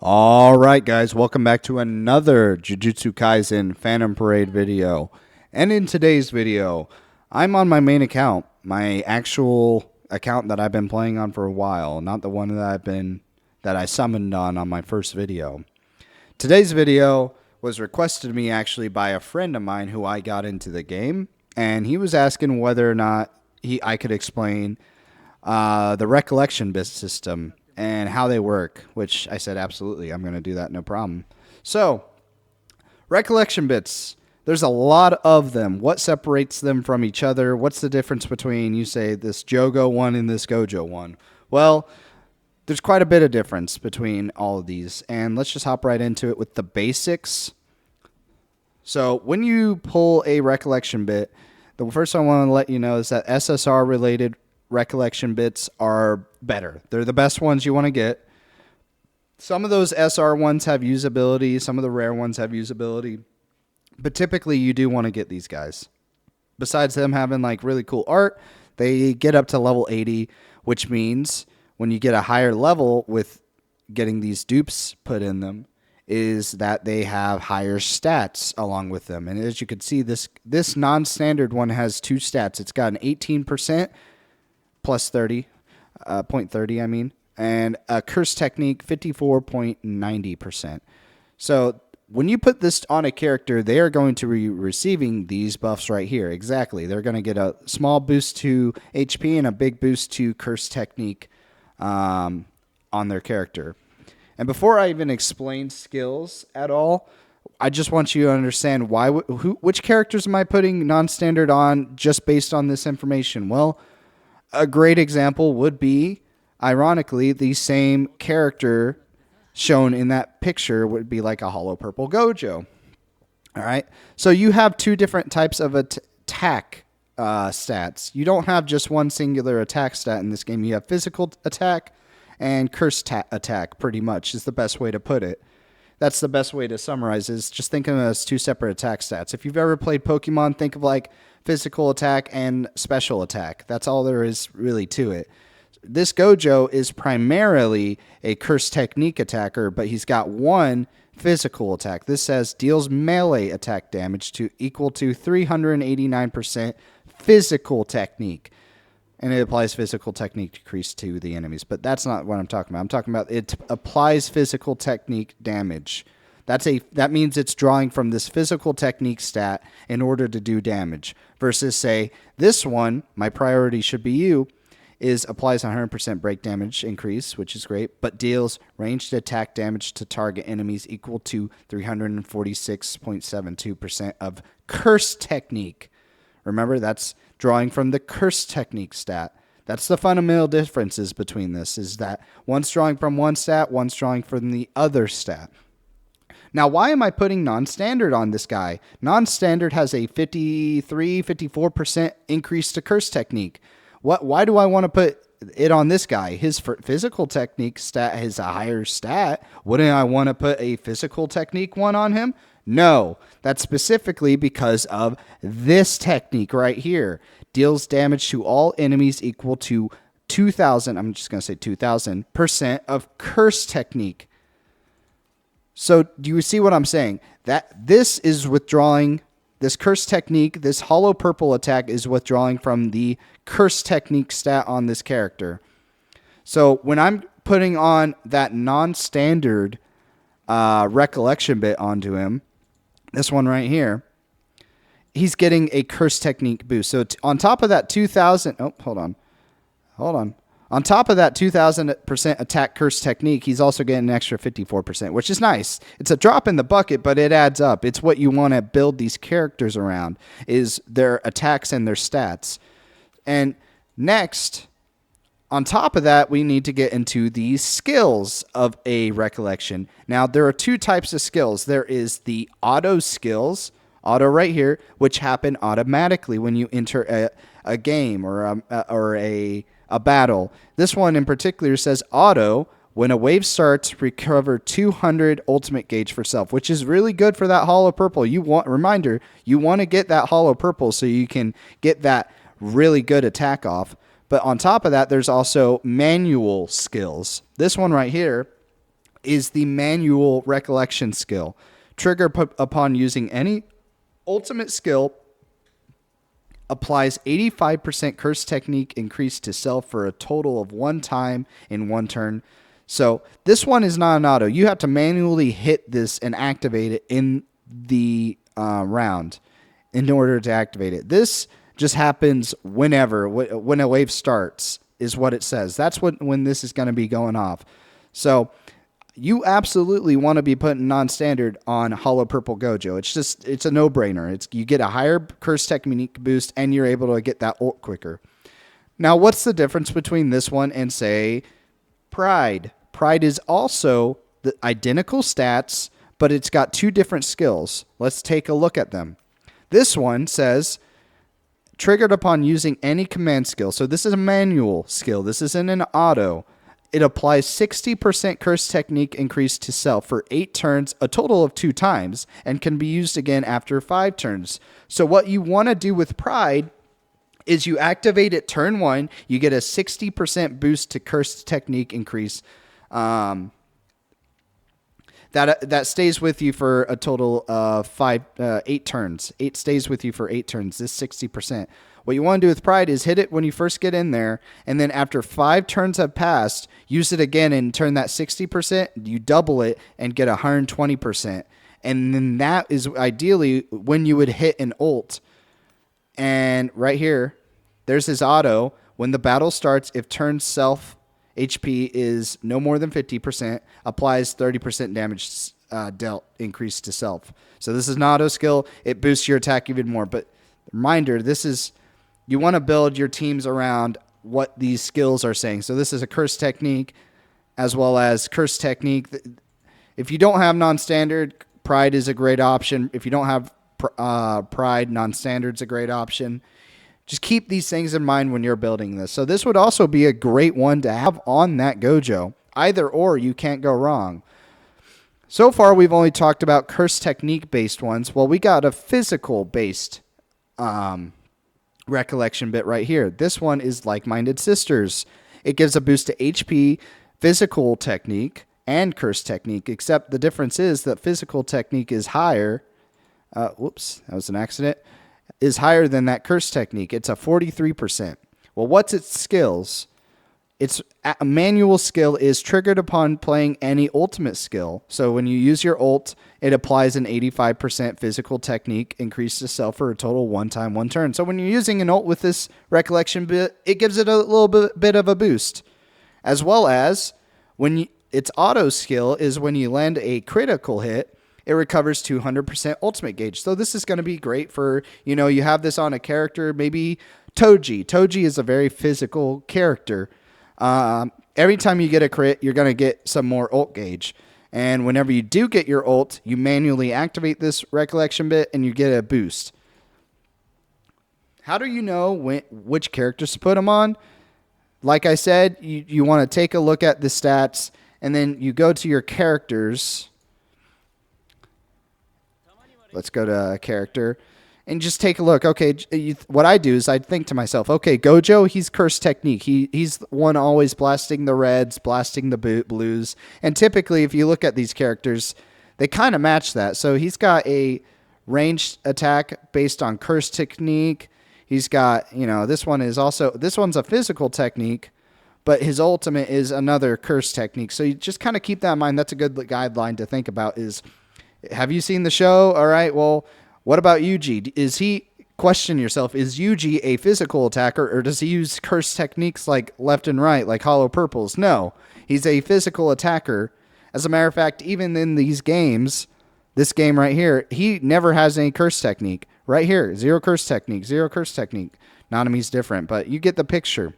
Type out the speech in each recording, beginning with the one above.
All right, guys, welcome back to another Jujutsu Kaisen Phantom Parade video. And in today's video, I'm on my main account, my actual account that I've been playing on for a while, not the one that I summoned on my first video. Today's video was requested to me actually by a friend of mine who I got into the game, and he was asking whether or not I could explain the recollection bit system and how they work, which I said absolutely, I'm going to do that, no problem. So, recollection bits, there's a lot of them. What separates them from each other? What's the difference between, you say, this Jogo one and this Gojo one? Well, there's quite a bit of difference between all of these, and let's just hop right into it with the basics. So, when you pull a recollection bit, the first I want to let you know is that SSR related recollection bits are better. They're the best ones you want to get. Some of those SR ones have usability. Some of the rare ones have usability. But typically you do want to get these guys. Besides them having like really cool art, they get up to level 80, which means when you get a higher level with getting these dupes put in them, is that they have higher stats along with them. And as you can see, this non-standard one has two stats. It's got an 18% plus 30, 0.30, I mean, and a curse technique 54.90%. So when you put this on a character, they are going to be receiving these buffs right here. Exactly. They're going to get a small boost to HP and a big boost to curse technique on their character. And before I even explain skills at all, I just want you to understand which characters am I putting non-standard on just based on this information? Well, a great example would be, ironically, the same character shown in that picture would be like a Hollow Purple Gojo. All right. So you have two different types of attack stats. You don't have just one singular attack stat in this game. You have physical attack and curse attack, pretty much, is the best way to put it. That's the best way to summarize is just think of them as two separate attack stats. If you've ever played Pokemon, think of like physical attack and special attack. That's all there is really to it. This Gojo is primarily a curse technique attacker, but he's got one physical attack. This says deals melee attack damage equal to 389% physical technique. And it applies physical technique decrease to the enemies. But that's not what I'm talking about. I'm talking about it applies physical technique damage. That means it's drawing from this physical technique stat in order to do damage. Versus, say, this one, my priority should be you, is applies 100% break damage increase, which is great, but deals ranged attack damage to target enemies equal to 346.72% of curse technique. Remember, that's drawing from the curse technique stat. That's the fundamental differences between this, is that one's drawing from one stat, one's drawing from the other stat. Now, why am I putting non-standard on this guy? Non-standard has a 54% increase to curse technique. Why do I want to put it on this guy? His physical technique stat is a higher stat. Wouldn't I want to put a physical technique one on him? No, that's specifically because of this technique right here. Deals damage to all enemies equal to 2,000, I'm just going to say 2,000% of curse technique. So do you see what I'm saying? That this is withdrawing, this curse technique, this hollow purple attack is withdrawing from the curse technique stat on this character. So when I'm putting on that non-standard recollection bit onto him, this one right here, he's getting a curse technique boost. So on top of that 2,000, hold on. On top of that 2,000% attack curse technique, he's also getting an extra 54%, which is nice. It's a drop in the bucket, but it adds up. It's what you want to build these characters around, is their attacks and their stats. And next, on top of that, we need to get into the skills of a recollection. Now, there are two types of skills. There is the auto skills, auto right here, which happen automatically when you enter a game or a battle. This one in particular says auto, when a wave starts, recover 200 ultimate gauge for self, which is really good for that hollow purple. You want to get that hollow purple so you can get that really good attack off. But on top of that, there's also manual skills. This one right here is the manual recollection skill. Trigger upon using any ultimate skill, applies 85% curse technique increase to self for a total of 1 time in 1 turn. So this one is not an auto. You have to manually hit this and activate it in the round in order to activate it. This just happens whenever, when a wave starts is what it says. That's when this is going to be going off. So you absolutely want to be putting non-standard on Hollow Purple Gojo. It's a no-brainer. You get a higher curse technique boost, and you're able to get that ult quicker. Now, what's the difference between this one and, say, Pride? Pride is also the identical stats, but it's got 2 different skills. Let's take a look at them. This one says, triggered upon using any command skill. So this is a manual skill. This isn't an auto. It applies 60% curse technique increase to self for 8 turns, a total of 2 times, and can be used again after 5 turns. So what you want to do with Pride is you activate it turn 1, you get a 60% boost to curse technique increase. That stays with you for a total of 8 turns. 8 stays with you for 8 turns, this 60%. What you want to do with Pride is hit it when you first get in there, and then after 5 turns have passed, use it again and turn that 60%, you double it and get 120%. And then that is ideally when you would hit an ult. And right here, there's his auto. When the battle starts, if turn self HP is no more than 50%, applies 30% damage dealt increase to self. So this is an auto skill. It boosts your attack even more. But reminder, you want to build your teams around what these skills are saying. So this is a curse technique as well as curse technique. If you don't have non-standard, Pride is a great option. If you don't have Pride, non-standard is a great option. Just keep these things in mind when you're building this. So this would also be a great one to have on that Gojo. Either or, you can't go wrong. So far, we've only talked about curse technique-based ones. Well, we got a physical-based recollection bit right here. This one is Like-Minded Sisters. It gives a boost to HP, physical technique, and curse technique, except the difference is that physical technique is higher. Whoops, that was an accident. Is higher than that curse technique. It's a 43%. Well, what's its skills? Its a manual skill is triggered upon playing any ultimate skill. So when you use your ult, it applies an 85% physical technique increase to self for a total 1 time, 1 turn. So when you're using an ult with this recollection bit, it gives it a little bit of a boost. As well as its auto skill is when you land a critical hit, it recovers 200% ultimate gauge. So this is going to be great for, you have this on a character, maybe Toji. Toji is a very physical character. Every time you get a crit, you're going to get some more ult gauge. And whenever you do get your ult, you manually activate this recollection bit and you get a boost. How do you know which characters to put them on? Like I said, you want to take a look at the stats and then you go to your characters. Let's go to a character and just take a look. Okay, what I do is I think to myself, okay, Gojo, he's curse technique. He's the one always blasting the reds, blasting the blues. And typically, if you look at these characters, they kind of match that. So he's got a ranged attack based on curse technique. He's got, this one's a physical technique, but his ultimate is another curse technique. So you just kind of keep that in mind. That's a good guideline to think about is, have you seen the show? All right, well, what about Yuji? Question yourself, is Yuji a physical attacker or does he use curse techniques like left and right, like Hollow Purples? No, he's a physical attacker. As a matter of fact, even in these games, this game right here, he never has any curse technique. Right here, zero curse technique, zero curse technique. Nanami's different, but you get the picture.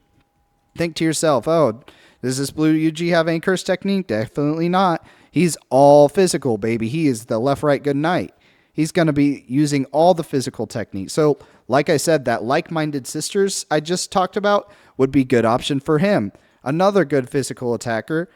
Think to yourself, oh, does this blue Yuji have any curse technique? Definitely not. He's all physical, baby. He is the left, right, good night. He's going to be using all the physical techniques. So, like I said, that Like-Minded Sisters I just talked about would be a good option for him. Another good physical attacker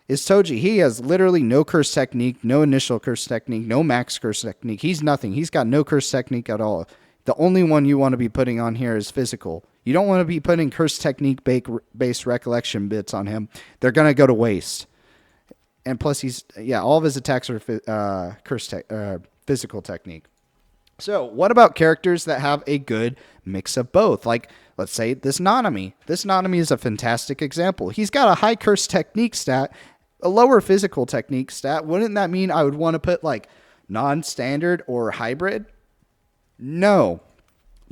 is Toji. He has literally no curse technique, no initial curse technique, no max curse technique. He's nothing. He's got no curse technique at all. The only one you want to be putting on here is physical. You don't want to be putting curse technique based recollection bits on him. They're going to go to waste. And plus, all of his attacks are physical technique. So, what about characters that have a good mix of both? Like, let's say this Nanami. This Nanami is a fantastic example. He's got a high curse technique stat, a lower physical technique stat. Wouldn't that mean I would want to put like non-standard or hybrid? No.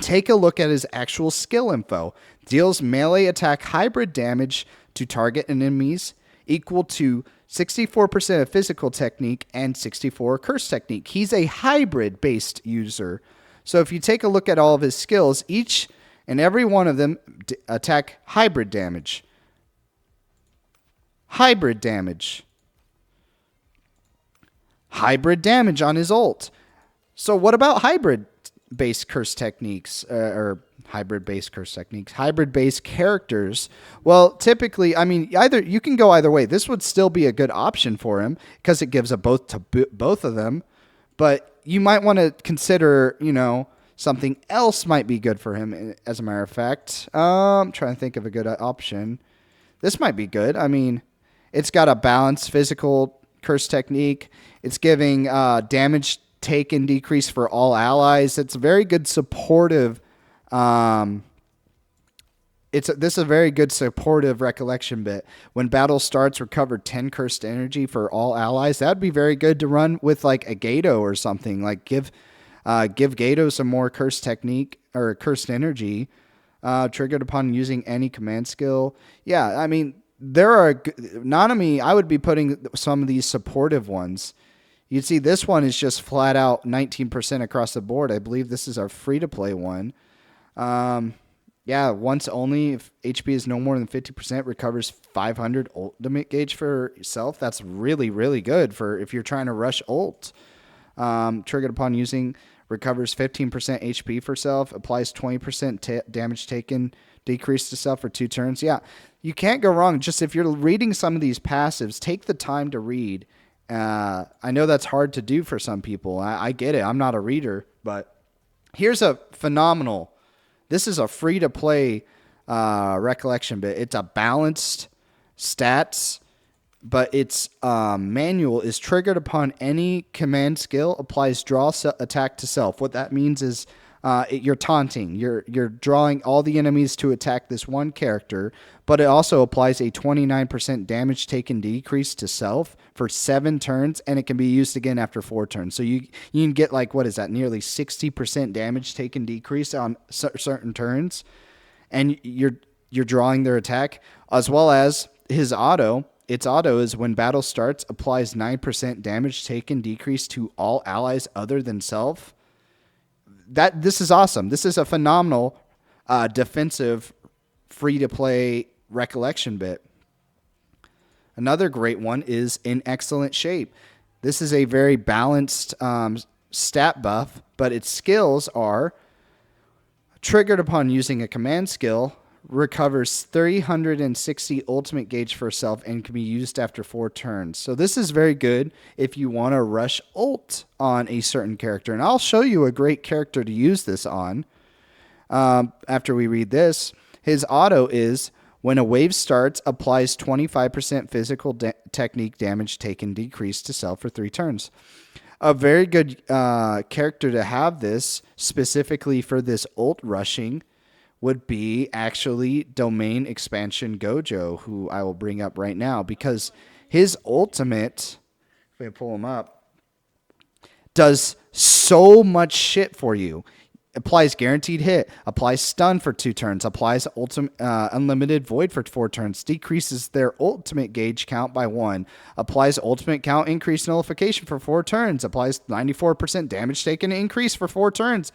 Take a look at his actual skill info. Deals melee attack hybrid damage to target enemies equal to 64% of physical technique and 64 curse technique. He's a hybrid based user. So if you take a look at all of his skills, each and every one of them attack hybrid damage. Hybrid damage. Hybrid damage on his ult. So what about hybrid based curse techniques or hybrid based curse techniques, hybrid based characters? Well, typically, I mean, either you can go either way. This would still be a good option for him because it gives a both to both of them. But you might want to consider, something else might be good for him. As a matter of fact, I'm trying to think of a good option. This might be good. I mean, it's got a balanced physical curse technique. It's giving damage taken decrease for all allies. It's a very good supportive. This is a very good supportive recollection bit. When battle starts, recover 10 cursed energy for all allies. That'd be very good to run with like a Gato or something. Like give Gato some more cursed technique or cursed energy, triggered upon using any command skill. Yeah, I mean, there are Nanami. I would be putting some of these supportive ones. You'd see this one is just flat out 19% across the board. I believe this is our free to play one. Once only. If HP is no more than 50%, recovers 500 ultimate gauge for yourself. That's really, really good for if you're trying to rush ult. Triggered upon using, recovers 15% HP for self, applies 20% damage taken, decrease to self for 2 turns. Yeah, you can't go wrong. Just if you're reading some of these passives, take the time to read. I know that's hard to do for some people. I get it. I'm not a reader, but here's a phenomenal. This is a free-to-play recollection bit. It's a balanced stats, but its manual is triggered upon any command skill, applies draw attack to self. What that means is you're taunting. You're drawing all the enemies to attack this one character, but it also applies a 29% damage taken decrease to self for 7 turns, and it can be used again after 4 turns. So you can get like, what is that, nearly 60% damage taken decrease on certain turns, and you're drawing their attack, as well as his auto. Its auto is when battle starts, applies 9% damage taken decrease to all allies other than self. This is awesome. This is a phenomenal defensive free-to-play recollection bit. Another great one is In Excellent Shape. This is a very balanced stat buff, but its skills are triggered upon using a command skill, recovers 360 ultimate gauge for self, and can be used after 4 turns. So this is very good if you want to rush ult on a certain character. And I'll show you a great character to use this on after we read this. His auto is, when a wave starts, applies 25% physical technique damage taken decrease to self for 3 turns. A very good character to have this specifically for this ult rushing would be actually Domain Expansion Gojo, who I will bring up right now, because his ultimate, if I pull him up, does so much shit for you. Applies guaranteed hit, applies stun for 2 turns, applies unlimited void for 4 turns, decreases their ultimate gauge count by 1, applies ultimate count increase nullification for 4 turns, applies 94% damage taken increase for 4 turns.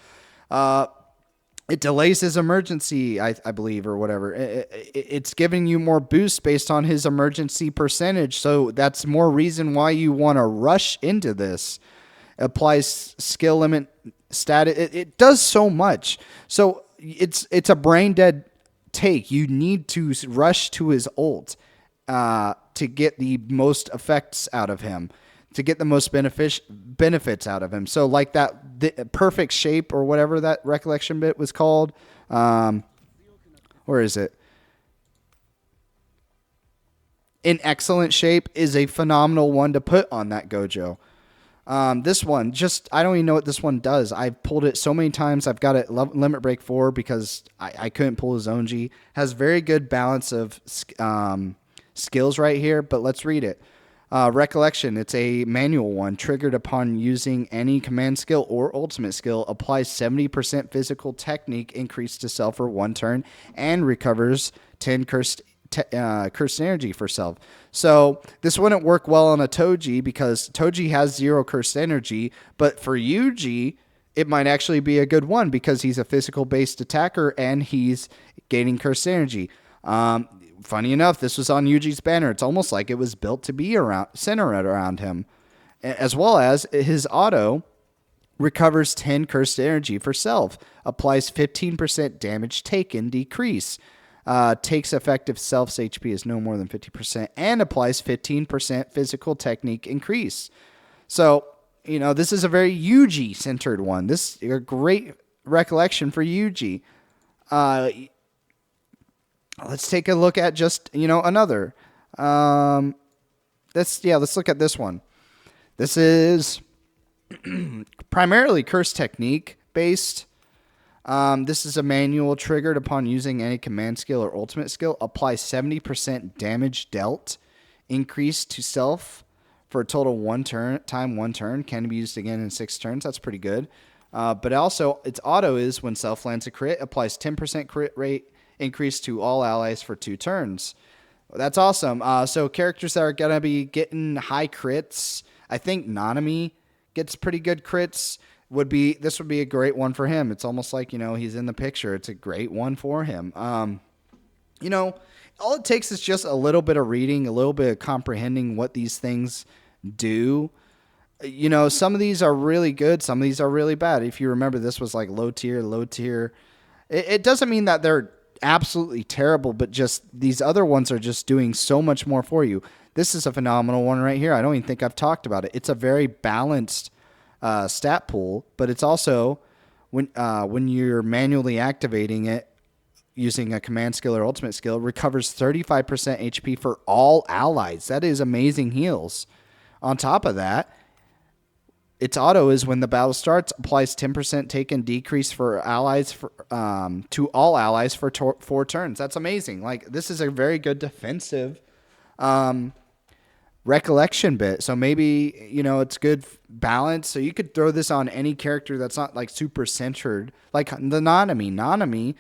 It delays his emergency, I believe, or whatever. It's giving you more boost based on his emergency percentage. So that's more reason why you want to rush into this. Applies skill limit stat. It does so much. So it's a brain dead take. You need to rush to his ult to get the most effects out of him, to get the most benefits out of him. So like the perfect shape or whatever that recollection bit was called. Where is it? in excellent shape is a phenomenal one to put on that Gojo. This one, I don't even know what this one does. I've pulled it so many times. I've got it limit break 4 because I couldn't pull a Zonji. Has very good balance of skills right here, but let's read it. Recollection, it's a manual one. Triggered upon using any command skill or ultimate skill, applies 70% physical technique increase to self for 1 turn, and recovers 10 cursed energy for self. So this wouldn't work well on a Toji because Toji has 0 cursed energy, but for Yuji, it might actually be a good one because he's a physical based attacker and he's gaining cursed energy. Funny enough, this was on Yuji's banner. It's almost like it was built to be centered around him, as well as his auto recovers 10 cursed energy for self, applies 15% damage taken decrease. Takes effective self's HP is no more than 50%, and applies 15% physical technique increase. So, this is a very Yuji-centered one. This is a great recollection for Yuji. Let's take a look at just, another. Let's look at this one. This is primarily curse technique based. This is a manual triggered upon using any command skill or ultimate skill. Apply 70% damage dealt increase to self for a total 1 turn. Can be used again in 6 turns. That's pretty good. But also, its auto is when self lands a crit, applies 10% crit rate increase to all allies for 2 turns. That's awesome. So characters that are going to be getting high crits, I think Nanami gets pretty good crits. This would be a great one for him. It's almost like, he's in the picture. It's a great one for him. All it takes is just a little bit of reading, a little bit of comprehending what these things do. Some of these are really good. Some of these are really bad. If you remember, this was like low tier. It doesn't mean that they're absolutely terrible, but just these other ones are just doing so much more for you. This is a phenomenal one right here. I don't even think I've talked about it. It's a very balanced stat pool, but it's also when you're manually activating it using a command skill or ultimate skill, recovers 35% HP for all allies. That is amazing heals. On top of that, its auto is when the battle starts, applies 10% taken decrease for allies to all allies for 4 turns. That's amazing. Like, this is a very good defensive recollection bit. So maybe, it's good balance. So you could throw this on any character that's not like super centered, like the Nanami. Nanami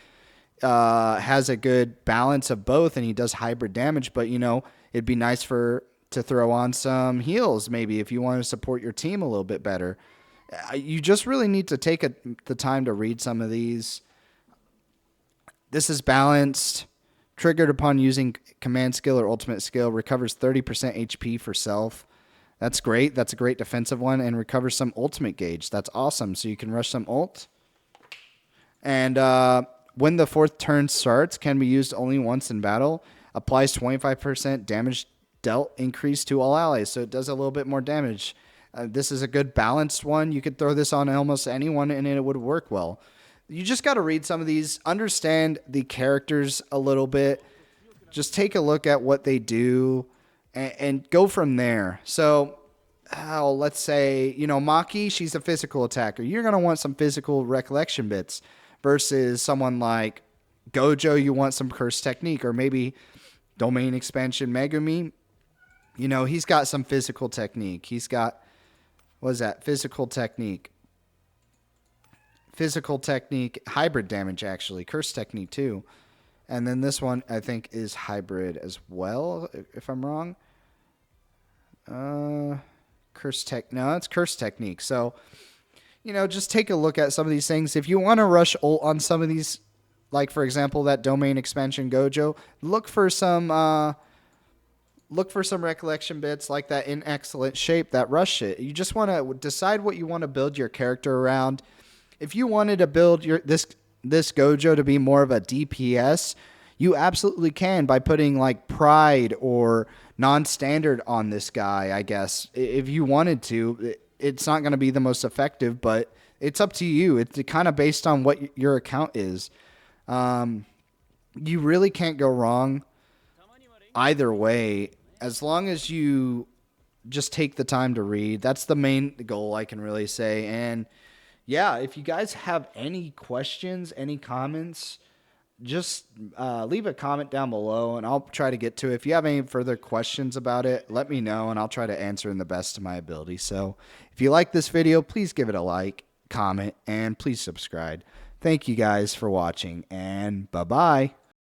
has a good balance of both, and he does hybrid damage. But it'd be nice to throw on some heals, maybe if you want to support your team a little bit better. You just really need to take the time to read some of these. This is balanced. Triggered upon using command skill or ultimate skill, recovers 30% HP for self. That's great. That's a great defensive one, and recovers some ultimate gauge. That's awesome. So you can rush some ult. And when the 4th turn starts, can be used only once in battle. Applies 25% damage dealt increase to all allies. So it does a little bit more damage. This is a good balanced one. You could throw this on almost anyone, and it would work well. You just got to read some of these, understand the characters a little bit. Just take a look at what they do and go from there. So, let's say, Maki, she's a physical attacker. You're going to want some physical recollection bits versus someone like Gojo, you want some curse technique, or maybe domain expansion Megumi. He's got some physical technique. He's got, what is that? Physical technique, hybrid damage, actually. Curse technique, too. And then this one, I think, is hybrid as well, if I'm wrong. No, it's curse technique. So, just take a look at some of these things. If you want to rush ult on some of these, like, for example, that domain expansion Gojo, look for some recollection bits like that in excellent shape that rush it. You just want to decide what you want to build your character around. If you wanted to build this Gojo to be more of a DPS, you absolutely can by putting like pride or non-standard on this guy, I guess. If you wanted to, it's not going to be the most effective, but it's up to you. It's kind of based on what your account is. You really can't go wrong either way. as long as you just take the time to read, that's the main goal I can really say. And yeah, if you guys have any questions, any comments, just leave a comment down below and I'll try to get to it. If you have any further questions about it, let me know and I'll try to answer in the best of my ability. So if you like this video, please give it a like, comment, and please subscribe. Thank you guys for watching, and bye-bye.